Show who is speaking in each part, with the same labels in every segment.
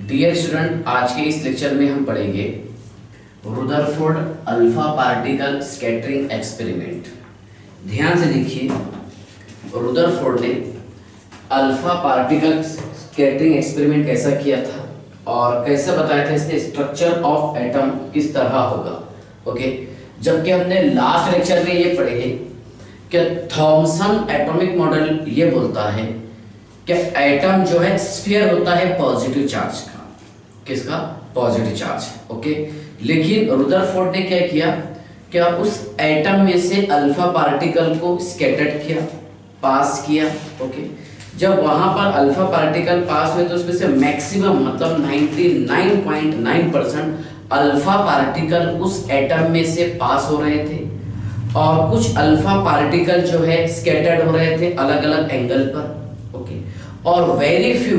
Speaker 1: Dear student, आज के इस लेक्चर में हम पढ़ेंगे Rutherford alpha particle scattering experiment. ध्यान से देखिए, रुदरफोर्ड ने अल्फा पार्टिकल स्कैटरिंग एक्सपेरिमेंट कैसा किया था और कैसे बताया था इसके स्ट्रक्चर ऑफ एटम किस तरह होगा। ओके, जबकि हमने लास्ट लेक्चर में ये पढ़े कि थॉमसन एटॉमिक मॉडल ये बोलता है कि एटम जो है स्फीयर होता है पॉजिटिव चार्ज का। किसका? Positive charge. ओके, लेकिन रुदरफोर्ड ने क्या किया, क्या उस एटम में से अल्फा पार्टिकल को स्कैटर्ड किया, पास किया। ओके, जब वहां पर अल्फा पार्टिकल पास हुए तो उसमें से मैक्सिमम मतलब 99.9% अल्फा पार्टिकल उस एटम में से पास हो रहे थे और कुछ अल्फा पार्टिकल जो है स्कैटर्ड हो रहे थे अलग अलग एंगल पर। ओके, और वेरी फ्यू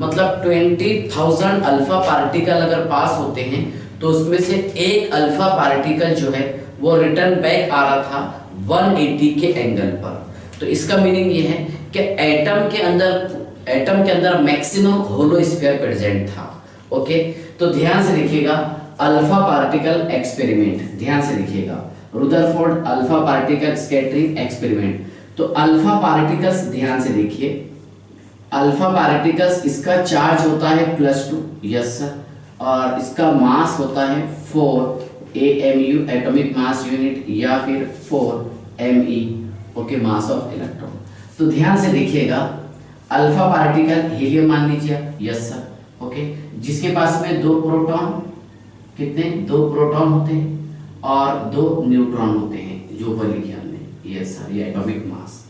Speaker 1: मतलब 20,000 अल्फा पार्टिकल अगर पास होते हैं तो उसमें से एक अल्फा पार्टिकल जो है वो रिटर्न बैक आ रहा था 180 के एंगल पर। तो इसका मीनिंग ये है कि एटम के अंदर मैक्सिमम होलो स्फीयर प्रेजेंट था। ओके, तो ध्यान से देखिएगा अल्फा पार्टिकल एक्सपेरिमेंट, ध्यान से देखिएगा Rutherford alpha particle scattering experiment. तो अल्फा पार्टिकल्स, ध्यान से देखिए, अल्फा पार्टिकल्स इसका चार्ज होता है +2, यस सर, और इसका मास होता है 4 AMU एटॉमिक मास यूनिट या फिर 4 ME, okay, mass of electron. तो ध्यान से देखिएगा अल्फा पार्टिकल हीलियम मान लीजिए, यस सर, ओके, जिसके पास में 2 प्रोटॉन, कितने? 2 प्रोटॉन होते हैं और 2 न्यूट्रॉन होते हैं जो ऊपर लिखे हमने, यस सर, ये एटॉमिक मास।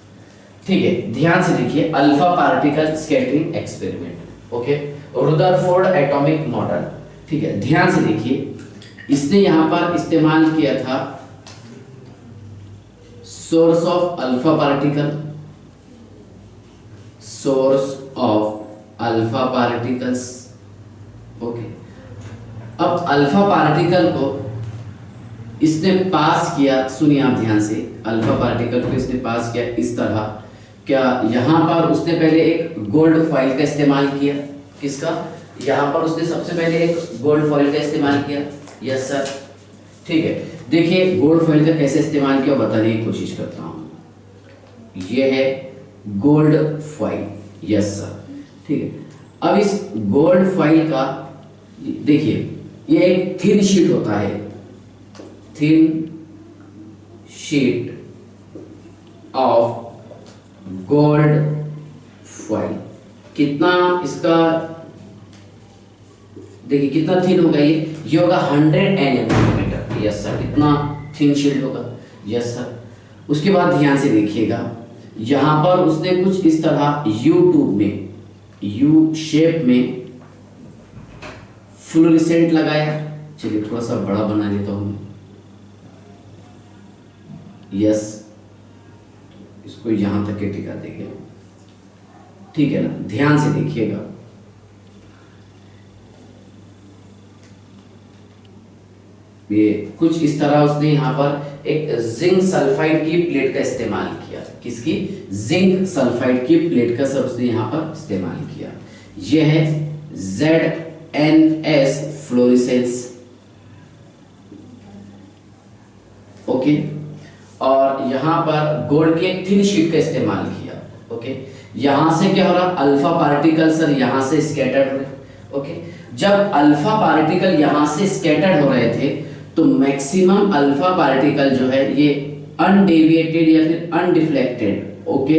Speaker 1: ठीक है, ध्यान से देखिए alpha particle scattering experiment. Okay, Rutherford atomic model. ठीक है, ध्यान से देखिए, इसने यहां पर इस्तेमाल किया था source of alpha particle, source of alpha particles. Okay, अब अल्फा पार्टिकल को इसने पास किया, सुनिए आप ध्यान से, अल्फा पार्टिकल को इसने पास किया इस तरह। क्या यहां पर उसने पहले एक गोल्ड फॉइल का इस्तेमाल किया? किसका? यहां पर उसने सबसे पहले एक गोल्ड फॉइल का इस्तेमाल किया, यस सर। ठीक है, देखिए गोल्ड फॉइल का कैसे इस्तेमाल किया बताने की कोशिश करता हूं। ये है गोल्ड फॉइल, यस सर। ठीक है, अब इस गोल्ड फॉइल का देखिए, ये एक थिन शीट होता है, thin sheet of gold foil. कितना इसका, देखिए कितना थिन होगा ये होगा 100 nm, यस सर, इतना थिन शीट होगा, यस सर। उसके बाद ध्यान से देखिएगा, यहां पर उसने कुछ इस तरह यू ट्यूब में, यू शेप में फ्लोरेसेंट लगाया। चलिए थोड़ा सा बड़ा बना लेता हूं, यस, इसको यहां तक के टिका देंगे, ठीक है ना। ध्यान से देखिएगा, ये कुछ इस तरह उसने यहां पर एक जिंक सल्फाइड की प्लेट का इस्तेमाल किया। किसकी? जिंक सल्फाइड की प्लेट का सब उसने यहां पर इस्तेमाल किया। यह है ZNS फ्लोरेसेंस। ओके, और यहां पर गोल्ड की एक थिन शीट का इस्तेमाल किया। ओके, यहां से क्या हो रहा? अल्फा पार्टिकल सर यहां से स्कैटर्ड हो रहे। ओके, जब अल्फा पार्टिकल यहां से स्कैटर्ड हो रहे थे तो मैक्सिमम अल्फा पार्टिकल जो है ये अनडेविएटेड या फिर अनडिफ्लेक्टेड, ओके,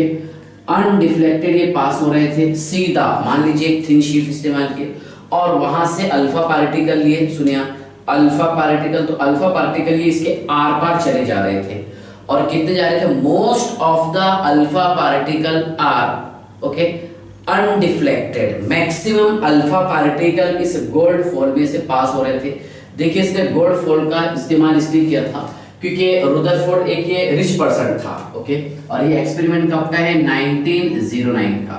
Speaker 1: अनडिफ्लेक्टेड ये पास हो रहे थे सीधा, मान लीजिए एक थिन शीट इस्तेमाल किए और वहां से अल्फा पार्टिकल लिए, सुनिए अल्फा पार्टिकल, तो अल्फा पार्टिकल ये इसके आर पार चले जा रहे थे और कितने जा रहे थे? Most of the alpha particle are, okay, undeflected. Maximum alpha particle इस गोल्ड फॉल में से पास हो रहे थे। देखिए इसने गोल्ड फॉल का इस्तेमाल इसलिए किया था क्योंकि रुदरफोर्ड एक ये रिच पर्सन था। ओके, और ये एक्सपेरिमेंट कब का है? 1909 का।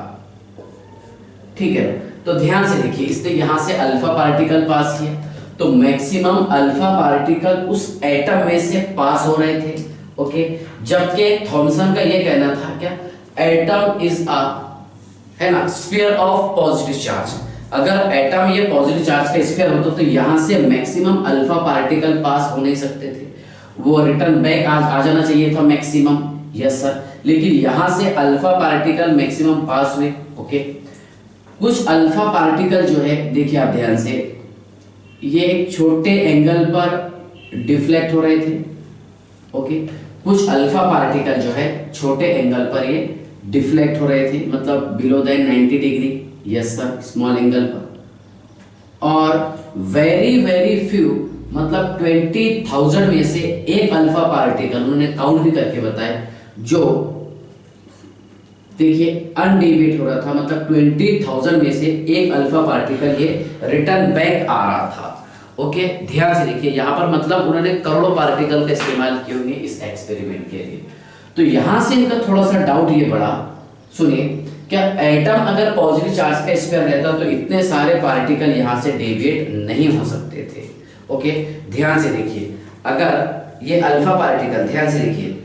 Speaker 1: ठीक है, तो ध्यान से देखिए, इसने यहां से अल्फा पार्टिकल पास किया तो मैक्सिमम अल्फा पार्टिकल उस एटम में से पास हो रहे थे। ओके, जबकि थॉमसन का ये कहना था क्या? एटम इज अ, है ना, स्फीयर ऑफ पॉजिटिव चार्ज। अगर एटम ये पॉजिटिव चार्ज का स्फीयर होता तो यहाँ से मैक्सिमम अल्फा पार्टिकल पास हो नहीं सकते थे, वो रिटर्न बैक आ जाना चाहिए था मैक्सिमम। यस सर, लेकिन यहाँ से अल्फा पार्टिकल मैक्सिमम पास हुए। ओके, कुछ अल्फा पार्टिकल जो है देखिए आप ध्यान से, ये एक छोटे एंगल पर डिफ्लेक्ट हो रहे थे। ओके, कुछ अल्फा पार्टिकल जो है छोटे एंगल पर ये डिफ्लेक्ट हो रहे थे, मतलब बिलो देन 90 डिग्री। यस सर, स्मॉल एंगल पर। और वेरी फ्यू, मतलब 20,000 में से एक अल्फा पार्टिकल उन्होंने काउंट भी करके बताया, जो देखिए अनडेविएट हो रहा था, मतलब 20,000 में से एक अल्फा पार्टिकल ये रिटर्न बैक आ रहा था। ओके, ध्यान से देखिए यहाँ पर, मतलब उन्होंने करोड़ों पार्टिकल का इस्तेमाल किए होंगे इस एक्सपेरिमेंट के लिए। तो यहां से इनका थोड़ा सा डाउट ये बढ़ा, सुनिए, क्या एटम अगर पॉजिटिव चार्ज का स्फीयर रहता तो इतने सारे पार्टिकल यहां से डेविएट नहीं हो सकते थे। ओके, ध्यान से देखिए, अगर ये अल्फा पार्टिकल, ध्यान से देखिए,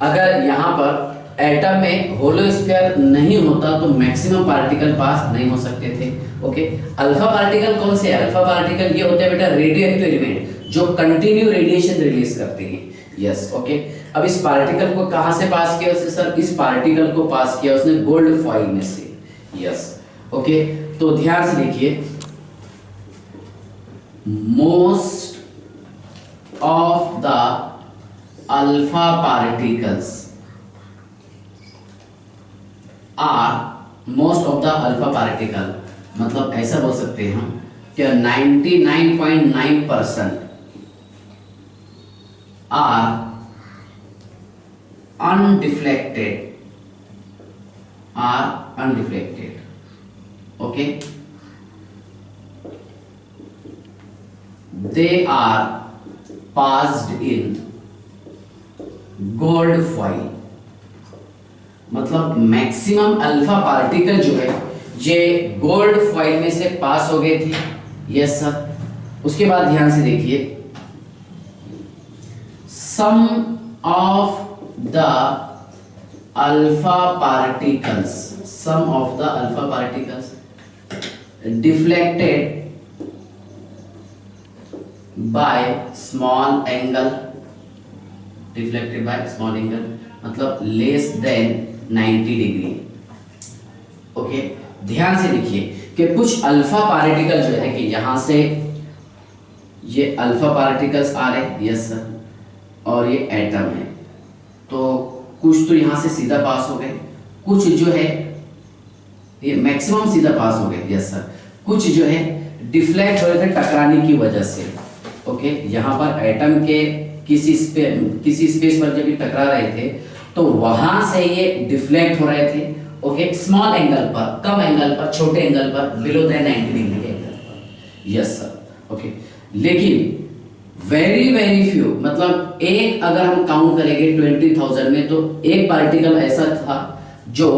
Speaker 1: अगर यहाँ पर एटम में होलो स्फीयर नहीं होता तो मैक्सिमम पार्टिकल पास नहीं हो सकते थे। ओके, अल्फा पार्टिकल कौन से है? अल्फा पार्टिकल ये होते हैं बेटा रेडियो एक्टिव एलिमेंट जो कंटिन्यू रेडिएशन रिलीज करते हैं। यस, ओके, अब इस पार्टिकल को कहां से पास किया उसने? सर, इस पार्टिकल को पास किया उसने गोल्ड फॉइल में से। यस, ओके, तो ध्यान से देखिए, most of the alpha particles most of the alpha particle, मतलब ऐसा बोल सकते हैं हम कि 99.9% are undeflected, okay, they are passed in gold foil, मतलब मैक्सिमम अल्फा पार्टिकल जो है ये गोल्ड फॉइल में से पास हो गए थे। यस सर, उसके बाद ध्यान से देखिए, some of the alpha particles deflected by small angle, मतलब लेस देन 90 डिग्री। ओके, ध्यान से देखिए कि कुछ अल्फा पार्टिकल जो है कि यहां से ये अल्फा पार्टिकल्स आ रहे हैं। यस सर, और ये एटम है, तो कुछ तो यहां से सीधा पास हो गए, कुछ जो है ये मैक्सिमम सीधा पास हो गए। यस सर, कुछ जो है डिफ्लेक्ट हो रहे थे टकराने की वजह से। ओके, यहां पर एटम के किसी स्पेस पर जब ये टकरा रहे थे तो वहां से ये डिफ्लेक्ट हो रहे थे। ओके, स्मॉल एंगल पर, कम एंगल पर, छोटे एंगल पर, बिलो देन 90 डिग्री के एंगल पर। यस सर, ओके, लेकिन वेरी फ्यू, मतलब एक अगर हम काउंट करेंगे 20,000 में तो एक पार्टिकल ऐसा था जो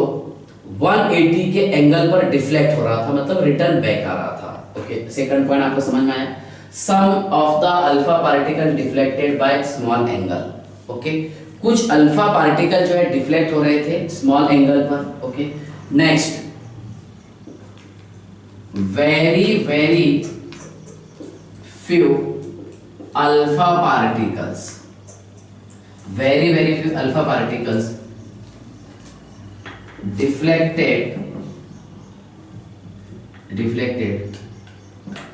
Speaker 1: 180 के एंगल पर डिफ्लेक्ट हो रहा था, मतलब रिटर्न बैक आ रहा था। ओके, सेकंड पॉइंट आपको समझ में आया? Some of the alpha particle deflected by small angle. Okay, कुछ अल्फा पार्टिकल जो है डिफ्लेक्ट हो रहे थे स्मॉल एंगल पर। Okay, next, very few alpha particles, very few alpha particles deflected,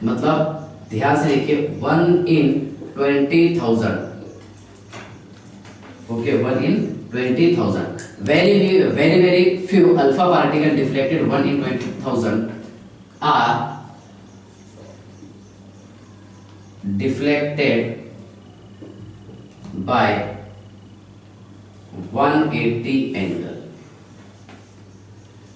Speaker 1: मतलब ध्यान से देखिए 1 in 20,000। Okay, 1 in 20,000, very few alpha particle deflected 1 in 20,000 are deflected by 180 angle,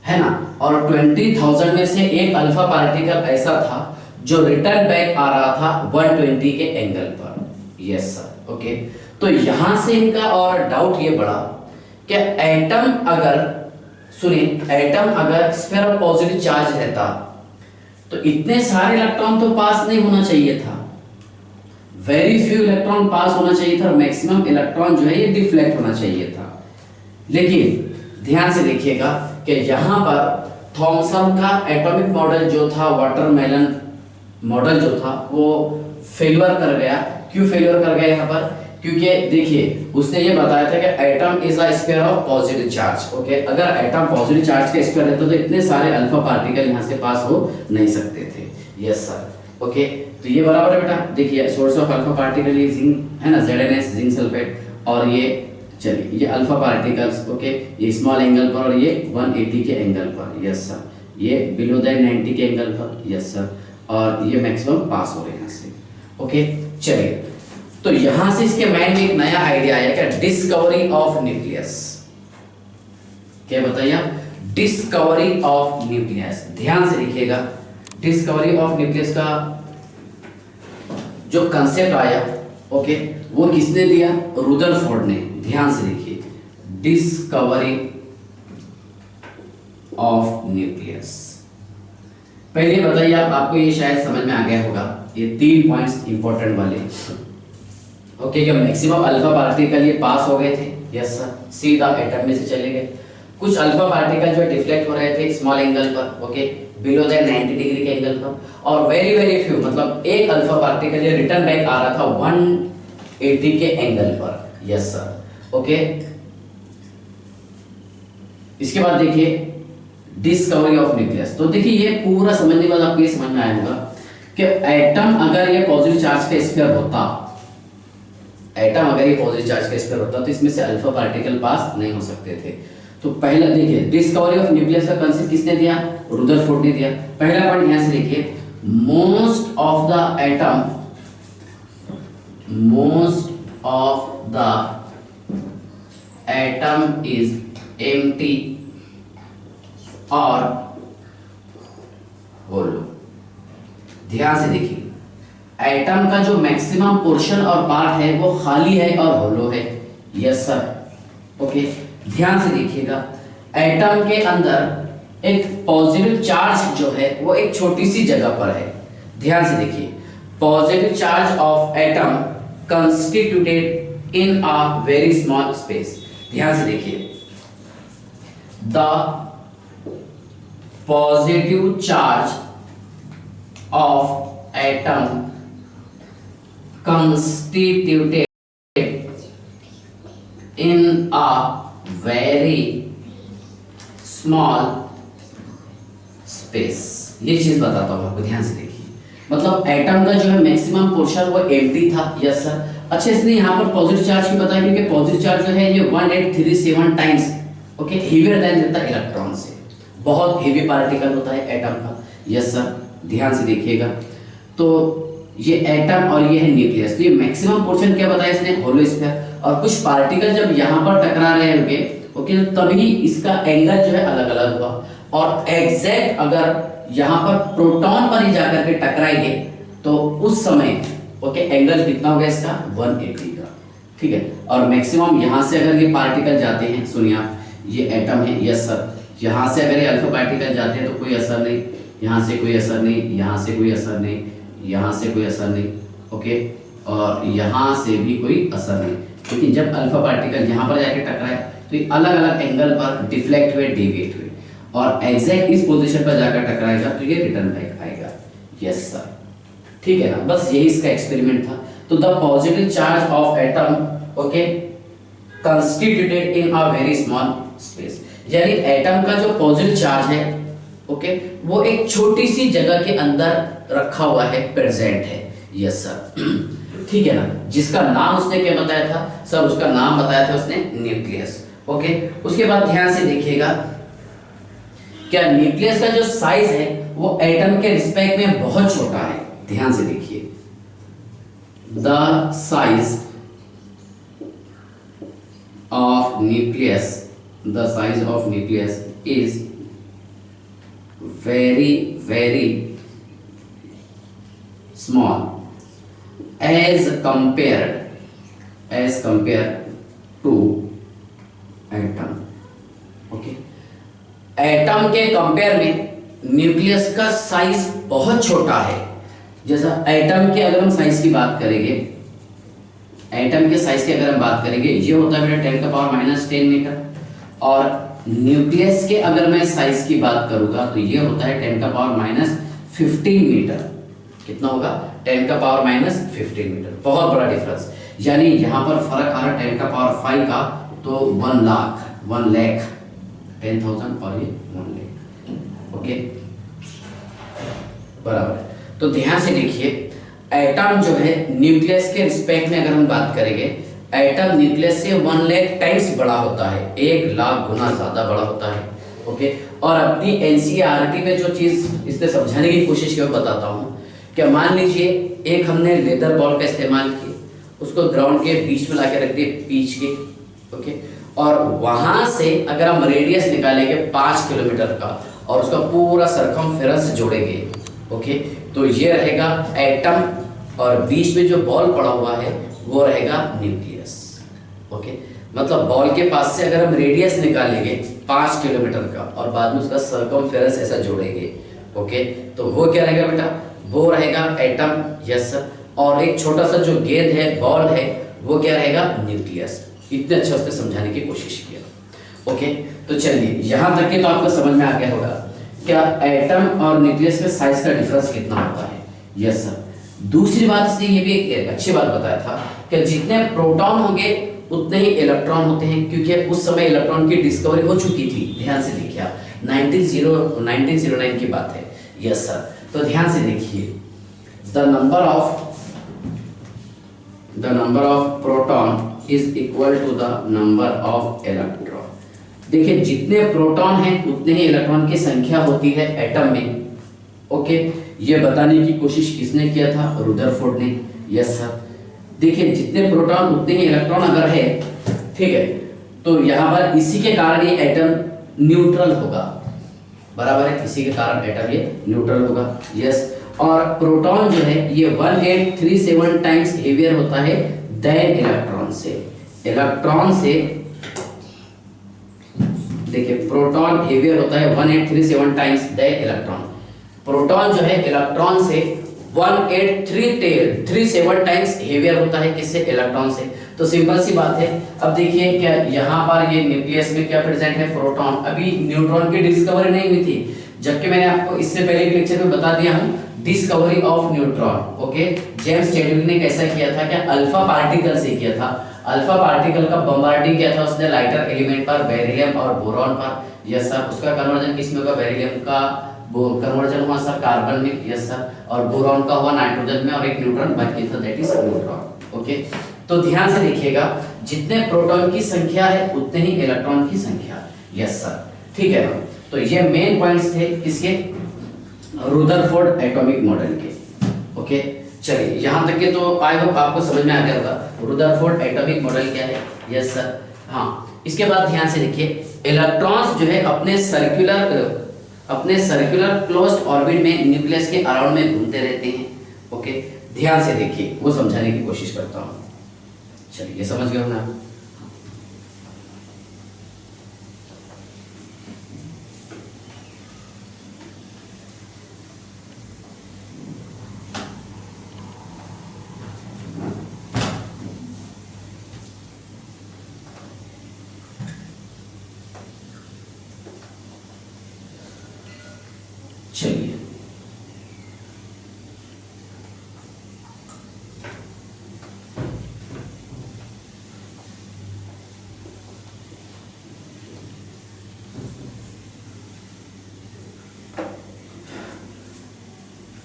Speaker 1: है ना। और 20,000 में से एक अल्फा पार्टिकल ऐसा था जो रिटर्न बैक आ रहा था 120 के एंगल पर। यस सर, ओके, तो यहां से इनका और डाउट ये बढ़ा कि एटम अगर, सुनिए, एटम अगर स्फीयर ऑफ पॉजिटिव चार्ज रहता तो इतने सारे इलेक्ट्रॉन तो पास नहीं होना चाहिए था, वेरी फ्यू इलेक्ट्रॉन पास होना चाहिए था, और मैक्सिमम इलेक्ट्रॉन जो है ये डिफ्लेक्ट होना चाहिए था। लेकिन ध्यान से देखिएगा कि यहां पर थॉमसन का एटॉमिक मॉडल जो था, वाटरमेलन मॉडल जो था, वो फेलियर कर गया। क्यों फेलियर कर गया यहाँ पर? क्योंकि देखिए उसने ये बताया था कि atom is a sphere of positive charge. Okay, अगर एटम पॉजिटिव चार्ज का स्फीयर रहता तो इतने सारे अल्फा पार्टिकल यहाँ से पास हो नहीं सकते थे। Yes sir. ओके, तो ये बराबर है बेटा। देखिए सोर्स ऑफ अल्फा पार्टिकल ये जिंक है ना, ZnS जिंक सल्फेट, और ये चलिए ये अल्फा पार्टिकल्स। ओके, ये स्मॉल एंगल पर और ये 180 के एंगल पर। Yes sir. ये बिलो दैन 90 के एंगल पर। Yes sir. और ये मैक्सिमम पास हो रहे हैं यहाँ से। ओके, चलिए तो यहां से इसके माइंड में एक नया आइडिया आया, क्या? Discovery of nucleus. क्या बताइए? Discovery of nucleus. ध्यान से लिखिएगा, डिस्कवरी ऑफ न्यूक्लियस का जो कंसेप्ट आया, ओके, वो किसने दिया? रुदरफोर्ड ने। ध्यान से देखिए, डिस्कवरी ऑफ न्यूक्लियस। पहले बताइए आपको ये शायद समझ में आ गया होगा, ये 3 पॉइंट्स इंपॉर्टेंट वाले। ओके, जो मैक्सिमम अल्फा पार्टिकल ये पास हो गए थे, यस सर, सीधा एटम में से चले गए। कुछ अल्फा पार्टिकल जो डिफ्लेक्ट हो रहे थे स्मॉल एंगल पर, ओके, बिलो दैन 90 डिग्री के एंगल पर, और वेरी वेरी फ्यू, मतलब एक अल्फा पार्टिकल ये रिटर्न बैक आ रहा था 180 के एंगल पर। Yes sir. ओके, इसके बाद देखिए डिस्कवरी ऑफ न्यूक्लियस। तो देखिए ये पूरा समझने के बाद आपको ये समझ में आया होगा कि एटम अगर ये पॉजिटिव चार्ज का स्फीयर होता, एटम अगर ये पॉजिटिव चार्ज का स्फीयर होता तो इसमें से अल्फा पार्टिकल पास नहीं हो सकते थे। तो पहला देखिए डिस्कवरी ऑफ न्यूक्लियस का कंसेप्ट किसने दिया? रुदरफोर्ड ने दिया। पहला पॉइंट ध्यान से देखिए, most of the atom, most of the atom is empty और होलो। ध्यान से देखिए, एटम का जो मैक्सिमम पोर्शन और पार्ट है वो खाली है और होलो है। Yes sir. ओके, ध्यान से देखिएगा, एटम के अंदर एक पॉजिटिव चार्ज जो है वो एक छोटी सी जगह पर है। ध्यान से देखिए, positive charge of atom constituted in a very small space. ध्यान से देखिए, the positive charge of atom constituted in a very small space। ये चीज बताता हूं आपको, ध्यान से देखिए, मतलब एटम का जो है मैक्सिमम पोर्शन वो एम्प्टी था। Yes sir. अच्छा, इसने यहाँ पर पॉजिटिव चार्ज क्यों बताया? क्योंकि पॉजिटिव चार्ज जो है ये 1837 टाइम्स, ओके, हेवियर देन देता है इलेक्ट्रॉन से। बहुत हेवी पार्टिकल होता है एटम का। यस सर, ध्यान से देखिएगा। तो ये एटम और ये है न्यूक्लियस। तो ये मैक्सिमम पोर्शन क्या बताया इसने? Hollow sphere. और कुछ पार्टिकल जब यहाँ पर टकरा रहे होंगे, ओके, तो तभी इसका एंगल जो है अलग अलग हुआ। और एग्जैक्ट अगर यहाँ पर प्रोटॉन पर ही जाकर के टकराएंगे तो उस समय, ओके, एंगल कितना होगा इसका? 180 का। ठीक है। और मैक्सिमम यहाँ से अगर ये पार्टिकल जाते हैं, सुनिए आप, ये एटम है। Yes sir. यहाँ से अगर ये अल्फा पार्टिकल जाते हैं तो कोई असर नहीं, यहाँ से कोई असर नहीं, यहाँ से कोई असर नहीं, यहाँ से कोई असर नहीं, ओके, और यहाँ से भी कोई असर नहीं। लेकिन जब अल्फा पार्टिकल यहाँ पर जाके टकराए तो ये अलग अलग एंगल पर डिफ्लेक्ट हुए, डेविएट हुए, और एग्जैक्ट इस पोजीशन पर जाकर टकराएगा तो ये रिटर्न बैक आएगा। यस सर, ठीक है ना। बस यही इसका एक्सपेरिमेंट था। तो the positive charge of atom, okay, constituted in a very small space, यानी एटम का जो पॉजिटिव चार्ज है, ओके, वो एक छोटी सी जगह के अंदर रखा हुआ है, प्रेजेंट है। यस सर, ठीक है ना। जिसका नाम उसने क्या बताया था सर? उसका नाम बताया था उसने न्यूक्लियस। ओके, उसके बाद ध्यान से देखिएगा, क्या न्यूक्लियस का जो साइज है वो एटम के रिस्पेक्ट में बहुत छोटा है। ध्यान से देखिए, the size of nucleus, the size of nucleus is very very small as compared to atom। Okay, atom के कंपेयर में न्यूक्लियस का साइज बहुत छोटा है। जैसा एटम के अगर हम साइज की बात करेंगे, एटम के साइज की अगर हम बात करेंगे, ये होता है बेटा 10⁻⁻10 मीटर, और न्यूक्लियस के अगर मैं साइज की बात करूंगा तो ये होता है 10⁻15 मीटर। कितना होगा? 10⁻15 मीटर। बहुत बड़ा डिफरेंस, यानी यहां पर फर्क आ रहा है 10⁵ का, तो 1 लाख 10,000 और ये 1 लाख। ओके, बराबर है। तो ध्यान से देखिए, एटम जो है न्यूक्लियस के रिस्पेक्ट में अगर हम बात करेंगे, एटम न्यूक्लियस से 1 लाख टाइम्स बड़ा होता है, 1 लाख गुना ज्यादा बड़ा होता है। ओके, और अपनी एनसीईआरटी में जो चीज इससे समझाने की कोशिश की मैं बताता हूँ। क्या मान लीजिए एक हमने लेदर बॉल का इस्तेमाल किया, उसको ग्राउंड के बीच में लाके रख दिए पीच के। ओके, और वहां से अगर हम रेडियस निकालेंगे 5 किलोमीटर का और उसका पूरा सरकमफेरेंस जोड़ेंगे, ओके, तो ये रहेगा एटम और बीच में जो बॉल पड़ा हुआ है वो रहेगा न्यूक्लियस। ओके, मतलब बॉल के पास से अगर हम रेडियस निकालेंगे 5 किलोमीटर का और बाद में उसका सरकमफेरेंस ऐसा जोड़ेंगे, ओके, तो वो क्या रहेगा बेटा? वो रहेगा एटम। Yes sir. और एक छोटा सा जो गेंद है, बॉल है, वो क्या रहेगा? न्यूक्लियस। इतने अच्छा उसने समझाने की कोशिश किया। ओके, तो चलिए यहां तक के तो आपको समझ में आ गया होगा क्या एटम और न्यूक्लियस के साइज का डिफरेंस कितना होता है। Yes sir. दूसरी बात इसने ये भी एक अच्छी बात बताया था कि जितने प्रोटॉन होंगे उतने ही इलेक्ट्रॉन होते हैं, क्योंकि उस समय इलेक्ट्रॉन की डिस्कवरी हो चुकी थी। ध्यान से देखिए आप, 1909 की बात है। Yes sir. तो ध्यान से देखिए, the number of proton is equal to the number of electron. देखिए जितने प्रोटॉन हैं उतने ही इलेक्ट्रॉन की संख्या होती है एटम में। ओके, ये बताने की कोशिश किसने किया था? रुदरफोर्ड ने। Yes sir. देखिए जितने प्रोटॉन उतने ही इलेक्ट्रॉन अगर है, ठीक है, तो यहाँ पर इसी के कारण ये एटम न्यूट्रल होगा। बराबर है, इसी के कारण एटम ये न्यूट्रल होगा। यस। और प्रोटॉन जो है ये 1837 टाइम्स हेवियर होता है देन इलेक्ट्रॉन से। इलेक्ट्रॉन से देखिए प्रोटॉन हेवियर होता है 1837 टाइम्स देन इलेक्ट्रॉन। प्रोटॉन जो है इलेक्ट्रॉन से 1837 टाइम्स हेवियर होता है किससे? इलेक्ट्रॉन से। तो सिंपल सी बात है। अब देखिए क्या यहाँ पर ये न्यूक्लियस में क्या प्रेजेंट है? प्रोटॉन। अभी न्यूट्रॉन की डिस्कवरी नहीं हुई थी, जबकि मैंने आपको इससे पहले के लेक्चर में बता दिया हूँ discovery of neutron. Okay, James Chadwick ने कैसा किया था? क्या अल्फा पार्टिकल से किया था। अल्फा पार्टिकल का बम्बार्डिंग किया था उसने लाइटर एलिमेंट पर, बेरिलियम और बोरॉन पर। Yes sir. उसका कन्वर्जन किस में होगा? बेरिलियम का कन्वर्जन हुआ सर कार्बन में। Yes sir. और बोरॉन का हुआ नाइट्रोजन में और एक न्यूट्रॉन बाकी था, दैट इज न्यूट्रॉन। ओके, तो ध्यान से देखिएगा, जितने प्रोटॉन की संख्या है उतने ही इलेक्ट्रॉन की संख्या। यस सर, ठीक है ना। तो ये मेन पॉइंट्स थे किसके? रुदरफोर्ड एटॉमिक मॉडल के। ओके, चलिए यहां तक के तो आई होप आपको समझ में आ गया होगा रुदरफोर्ड एटॉमिक मॉडल क्या है। Yes sir. हाँ, इसके बाद ध्यान से देखिए, इलेक्ट्रॉन्स जो है अपने सर्कुलर क्लोज्ड ऑर्बिट में न्यूक्लियस के अराउंड में घूमते रहते हैं। ओके, ध्यान से देखिए, वो समझाने की कोशिश करता हूं। चलिए ये समझ गए ना। चलिए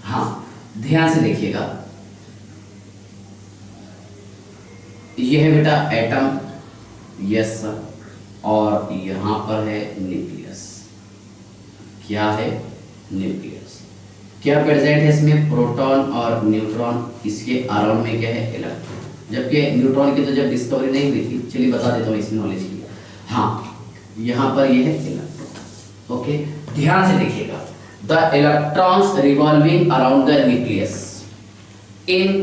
Speaker 1: हाँ, ध्यान से देखिएगा, ये है बेटा एटम। Yes sir. और यहां पर है न्यूक्लियस। क्या है? न्यूक्लियस। क्या प्रेजेंट है इसमें? प्रोटॉन और न्यूट्रॉन। इसके अराउंड में क्या है? इलेक्ट्रॉन। जबकि न्यूट्रॉन की तो जब डिस्कवरी नहीं हुई थी, चलिए बता देता हूँ इस नॉलेज के लिए। हाँ, यहाँ पर ये है इलेक्ट्रॉन। ओके, ध्यान से देखिएगा, the electrons revolving around the nucleus in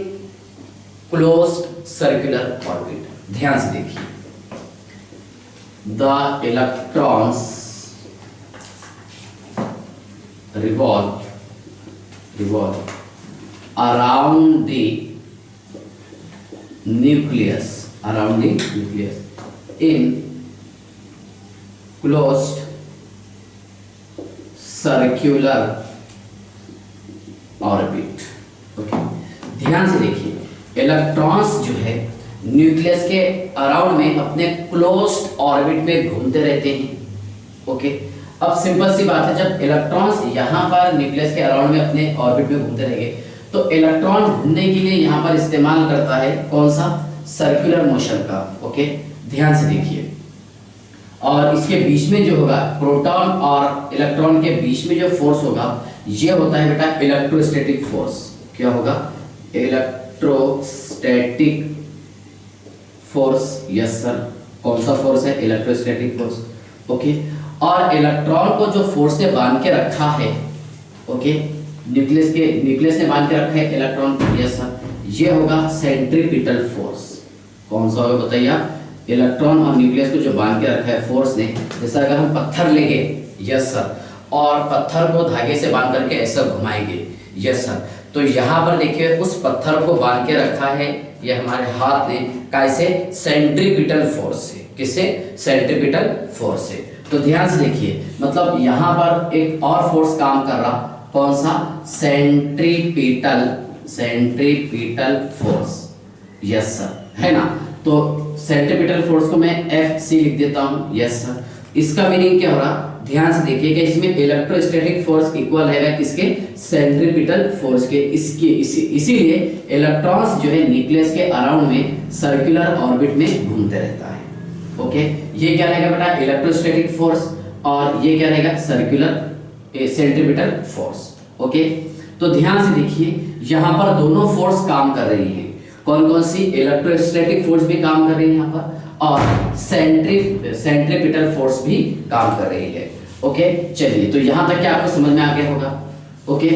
Speaker 1: closed circular orbit. ध्यान से देखिए, the electrons revolve around the nucleus in closed circular orbit. Okay, ध्यान से देखिए, इलेक्ट्रॉन्स जो है न्यूक्लियस के अराउंड में अपने क्लोज्ड ऑर्बिट में घूमते रहते हैं। ओके, अब सिंपल सी बात है, जब इलेक्ट्रॉन्स यहाँ पर न्यूक्लियस के अराउंड में अपने ऑर्बिट में घूमते रहेंगे तो इलेक्ट्रॉन घूमने के लिए यहाँ पर इस्तेमाल करता है कौन सा, सर्कुलर मोशन का। ओके, ध्यान से देखिए, और इसके बीच में जो होगा प्रोटॉन और इलेक्ट्रॉन के बीच में जो फोर्स होगा ये होता है बेटा इलेक्ट्रोस्टैटिक फोर्स। क्या होगा, इलेक्ट्रोस्टैटिक फोर्स। यस सर, कौन सा फोर्स है, इलेक्ट्रोस्टैटिक फोर्स। ओके, और इलेक्ट्रॉन को जो फोर्स ने बांध के रखा है, ओके, न्यूक्लियस ने बांध के रखा है इलेक्ट्रॉन को, यस सर, ये होगा सेंट्रीपिटल फोर्स। कौन सा होगा बताइए आप, इलेक्ट्रॉन और न्यूक्लियस को जो बांध के रखा है फोर्स ने, जैसे अगर हम पत्थर लेंगे, यस सर, और पत्थर को धागे से बांध करके ऐसा घुमाएंगे, यस सर, तो यहाँ पर देखिए उस पत्थर को बांध के रखा है ये हमारे हाथ ने, कैसे, सेंट्रीपिटल फोर्स से। किससे, सेंट्रीपिटल फोर्स से। तो ध्यान से देखिए, मतलब यहाँ पर एक और फोर्स काम कर रहा, कौन सा, सेंट्रीपिटल फोर्स। यस सर, है ना। तो सेंट्रीपिटल फोर्स को मैं Fc लिख देता हूँ। यस सर, इसका मीनिंग क्या हो रहा, ध्यान से देखिए कि इसमें इलेक्ट्रोस्टैटिक फोर्स इक्वल है किसके, सेंट्रीपिटल फोर्स के। इसीलिए इलेक्ट्रॉन्स जो है न्यूक्लियस के अराउंड में सर्कुलर ऑर्बिट में घूमते रहता है। ओके, ये क्या रहेगा बेटा, इलेक्ट्रोस्टैटिक फोर्स, और ये क्या रहेगा, सर्कुलर सेंट्रीपिटल फोर्स। ओके, तो ध्यान से देखिए यहाँ पर दोनों फोर्स काम कर रही है। कौन कौन सी, इलेक्ट्रोस्टैटिक फोर्स भी काम कर रही है यहाँ पर, और सेंट्रीपिटल फोर्स भी काम कर रही है। ओके, चलिए, तो यहाँ तक क्या आपको समझ में आ गया होगा। ओके,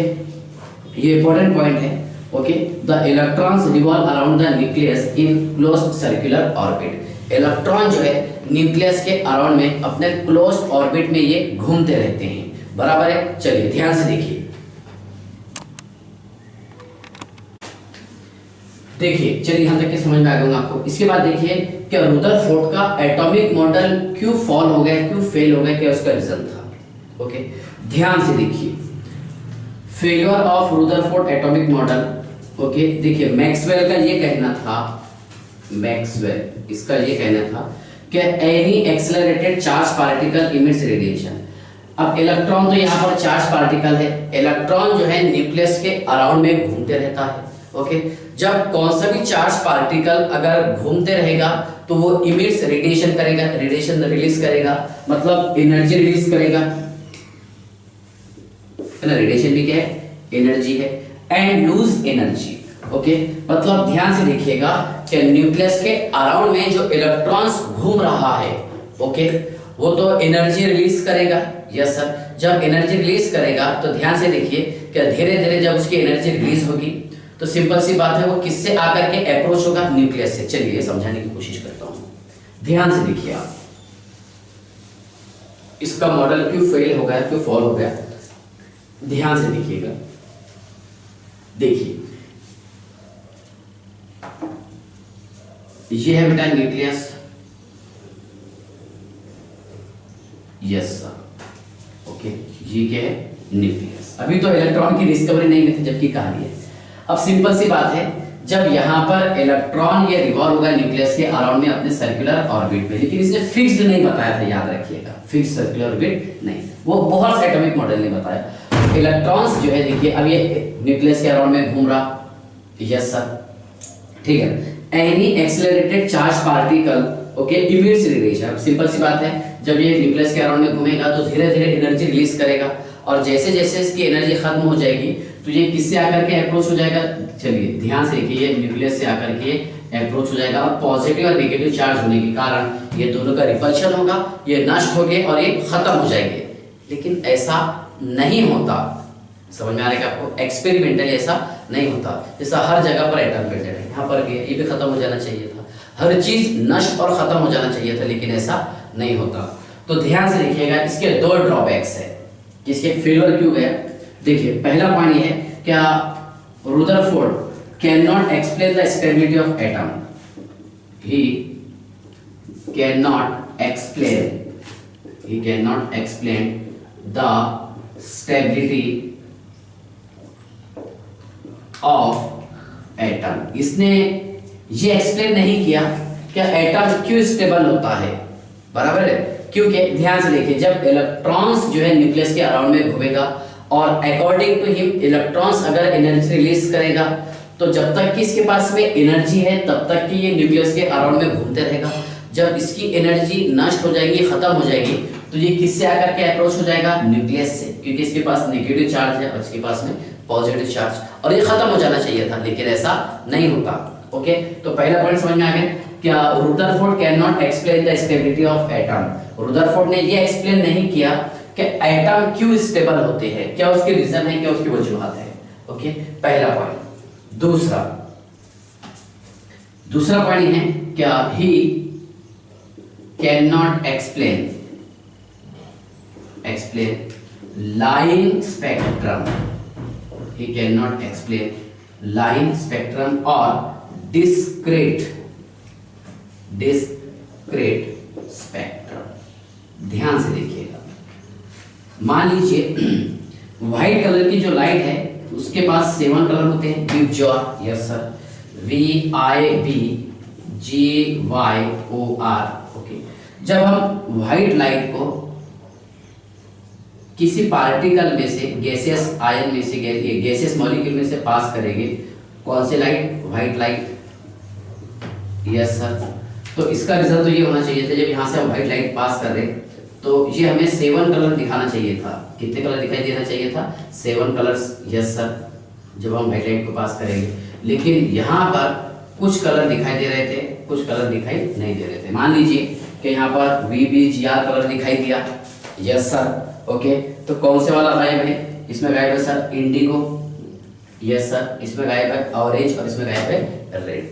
Speaker 1: ये इंपॉर्टेंट पॉइंट है। Okay, the electrons revolve around the nucleus in closed circular orbit. Electron जो है न्यूक्लियस के अराउंड में अपने क्लोज्ड ऑर्बिट में ये घूमते रहते हैं, बराबर है। चलिए ध्यान से देखिए, चलिए यहाँ तक के समझ में आ गया आपको। इसके बाद देखिए कि रुदरफोर्ड का एटॉमिक मॉडल क्यों फॉल हो गया, क्यों फेल हो गया, क्या उसका रीजन था। ओके, ध्यान से देखिए, failure of Rutherford atomic model. Okay, देखिए मैक्सवेल का ये कहना था, इसका ये कहना था कि any accelerated charge particle emits radiation. अब इलेक्ट्रॉन तो यहाँ पर चार्ज पार्टिकल है, इलेक्ट्रॉन जो है न्यूक्लियस के अराउंड में घूमते रहता है। ओके, जब कौन सा भी चार्ज पार्टिकल अगर घूमते रहेगा तो वो इमिट्स रेडिएशन करेगा, रेडिएशन रिलीज करेगा, मतलब एनर्जी रिलीज करेगा, है ना। रेडिएशन भी क्या है, एनर्जी है, एंड लूज एनर्जी। ओके, मतलब ध्यान से देखिएगा कि न्यूक्लियस के अराउंड में जो इलेक्ट्रॉन्स घूम रहा है, ओके, वो तो एनर्जी रिलीज करेगा। यस सर, जब एनर्जी रिलीज करेगा तो ध्यान से देखिए कि धीरे धीरे जब उसकी एनर्जी रिलीज होगी तो सिंपल सी बात है वो किससे आकर के अप्रोच होगा, न्यूक्लियस से। चलिए समझाने की कोशिश करता हूं, ध्यान से देखिए आप, इसका मॉडल क्यों फेल हो गया, क्यों फॉल हो गया, ध्यान से देखिएगा। देखिए ये है बेटा न्यूक्लियस, यस सर, ओके, ये क्या है, न्यूक्लियस। अभी तो इलेक्ट्रॉन की डिस्कवरी नहीं हुई थी जबकि कहानी है। अब सिंपल सी बात है, जब यहाँ पर इलेक्ट्रॉन ये रिवॉल्व होगा न्यूक्लियस के अराउंड में अपने सर्कुलर ऑर्बिट में, लेकिन इसने फिक्स्ड नहीं बताया था, याद रखिएगा, फिक्स्ड सर्कुलर ऑर्बिट नहीं, वो बहुत एटॉमिक मॉडल ने बताया। इलेक्ट्रॉन्स जो है देखिए अब ये न्यूक्लियस के अराउंड में घूम रहा, यस सर, ठीक है, any accelerated charge particle, okay, emits radiation. Simple सी बात है, जब ये न्यूक्लियस के अराउंड में घूमेगा तो धीरे धीरे एनर्जी रिलीज करेगा, और जैसे जैसे इसकी एनर्जी खत्म हो जाएगी तो ये किससे आकर के अप्रोच हो जाएगा। चलिए ध्यान से देखिए, ये न्यूक्लियस से आकर के अप्रोच हो जाएगा, और पॉजिटिव और नेगेटिव चार्ज होने के कारण ये दोनों का रिपल्शन होगा, ये नष्ट हो गए और ये खत्म हो जाएंगे। लेकिन ऐसा नहीं होता, समझ में आ रहा है आपको, एक्सपेरिमेंटली ऐसा नहीं होता। जैसा हर जगह पर एटम पेटेड है, यहाँ पर भी ये भी खत्म हो जाना चाहिए था, हर चीज नष्ट और खत्म हो जाना चाहिए था, लेकिन ऐसा नहीं होता। तो ध्यान से देखिएगा, इसके दो ड्रॉबैक्स है, जिसके फेलियर क्यों गया। देखिए पहला पॉइंट ये है, क्या Rutherford can not explain the stability of atom, he can not explain, he can not explain the stability of atom. इसने ये एक्सप्लेन नहीं किया कि एटम क्यों स्टेबल होता है, बराबर है। क्योंकि ध्यान से देखिए, जब इलेक्ट्रॉन्स जो है न्यूक्लियस के अराउंड में घूमेगा और अकॉर्डिंग टू हिम इलेक्ट्रॉन्स अगर एनर्जी रिलीज करेगा तो जब तक कि इसके पास में एनर्जी है तब तक कि ये न्यूक्लियस के अराउंड में घूमते रहेगा। जब इसकी एनर्जी नष्ट हो जाएगी, खत्म हो जाएगी, तो ये किससे आकर के अप्रोच हो जाएगा, न्यूक्लियस से, क्योंकि इसके पास नेगेटिव चार्ज है और इसके पास में पॉजिटिव चार्ज, और ये खत्म हो जाना चाहिए था, लेकिन ऐसा नहीं होता। ओके, तो पहला पॉइंट समझ में आ गया। क्या Rutherford can not explain the stability of atom. Rutherford ने ये एक्सप्लेन नहीं किया कि एटम क्यों स्टेबल होते हैं, क्या उसके रीजन है, क्या उसकी वजूहत है। ओके, पहला पॉइंट। दूसरा पॉइंट है क्या he can not explain line spectrum. He can not explain line spectrum और डिस्क्रीट स्पेक्ट्रम। ध्यान से देखिएगा, मान लीजिए व्हाइट कलर की जो लाइट है उसके पास 7 कलर होते हैं, विबज्योर, यस सर, VIBGYOR। ओके, जब हम व्हाइट लाइट को किसी पार्टिकल में से, गैसियस आयन में से, गैसियस मॉलिक्यूल में से पास करेंगे, कौन से light, white light, yes sir, तो इसका रिजल्ट तो ये होना चाहिए था, जब यहाँ से हम व्हाइट लाइट पास कर रहे तो ये हमें 7 कलर दिखाना चाहिए था। कितने कलर दिखाई देना चाहिए था, 7 कलर्स, यस सर, जब हम व्हाइट लाइट को पास करेंगे। लेकिन यहाँ पर कुछ कलर दिखाई दे रहे थे, कुछ कलर दिखाई नहीं दे रहे थे। मान लीजिए कि यहाँ पर VBGR कलर दिखाई दिया, यस सर। ओके, तो कौन से वाला गायब है, इसमें गायब है सर इंडिगो, यस सर, इसमें गायब है ऑरेंज और इसमें गायब है रेड,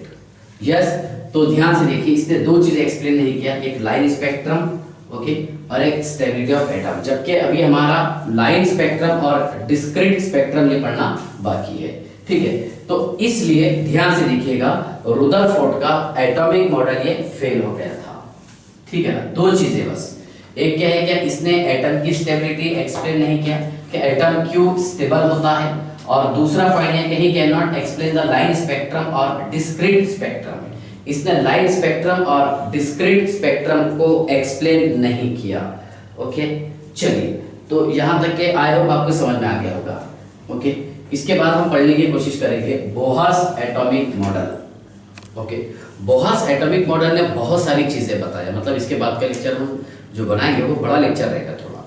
Speaker 1: यस। तो ध्यान से देखिए, इसने 2 चीजें एक्सप्लेन नहीं किया, एक लाइन स्पेक्ट्रम, ओके, और एक स्टेबिलिटी ऑफ एटम, जबकि अभी हमारा लाइन स्पेक्ट्रम और डिस्क्रीट स्पेक्ट्रम ये पढ़ना बाकी है। ठीक है, तो इसलिए ध्यान से देखिएगा, रुदरफोर्ड का एटॉमिक मॉडल ये फेल हो गया था। ठीक है ना, 2 चीजें बस, एक क्या है, क्या इसने एटम की स्टेबिलिटी एक्सप्लेन नहीं किया कि एटम क्यों स्टेबल होता है, और दूसरा पॉइंट है कि he can not explain the line spectrum और डिस्क्रीट स्पेक्ट्रम। इसने लाइन स्पेक्ट्रम और डिस्क्रीट स्पेक्ट्रम को एक्सप्लेन नहीं किया। ओके, चलिए, तो यहां तक के आई होप आपको समझ में आ गया होगा। ओके, इसके बाद हम पढ़ने की कोशिश करेंगे Bohr's atomic model. Okay, Bohr's atomic model ने बहुत सारी चीजें बताया, मतलब इसके बाद का लेक्चर हम जो बनाएंगे वो बड़ा लेक्चर रहेगा, थोड़ा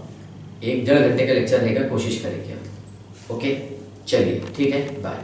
Speaker 1: 1-1.5 घंटे का लेक्चर रहेगा, कोशिश करेंगे। ओके, चलिए, ठीक है, बाय।